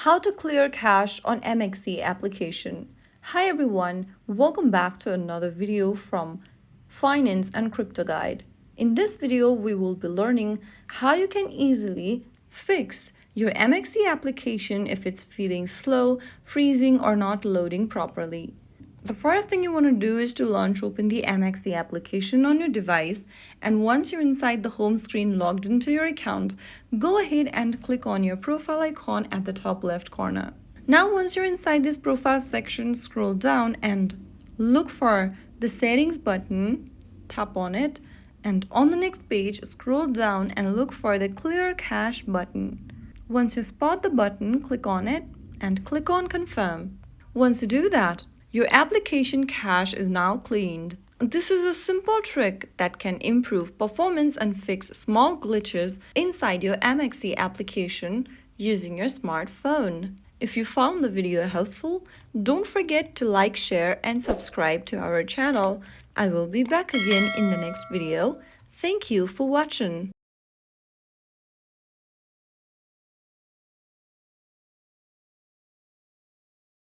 How to clear cache on MEXC application. Hi everyone, welcome back to another video from Finance and Crypto Guide. In this video, we will be learning how you can easily fix your MEXC application if it's feeling slow, freezing, or not loading properly. The first thing you want to do is to launch open the MEXC application on your device, and once you're inside the home screen logged into your account, go ahead and click on your profile icon at the top left corner. Now once you're inside this profile section, scroll down and look for the settings button, tap on it, and on the next page, scroll down and look for the clear cache button. Once you spot the button, click on it and click on confirm. Once you do that, your application cache is now cleaned. This is a simple trick that can improve performance and fix small glitches inside your MEXC application using your smartphone. If you found the video helpful, don't forget to like, share, and subscribe to our channel. I will be back again in the next video. Thank you for watching.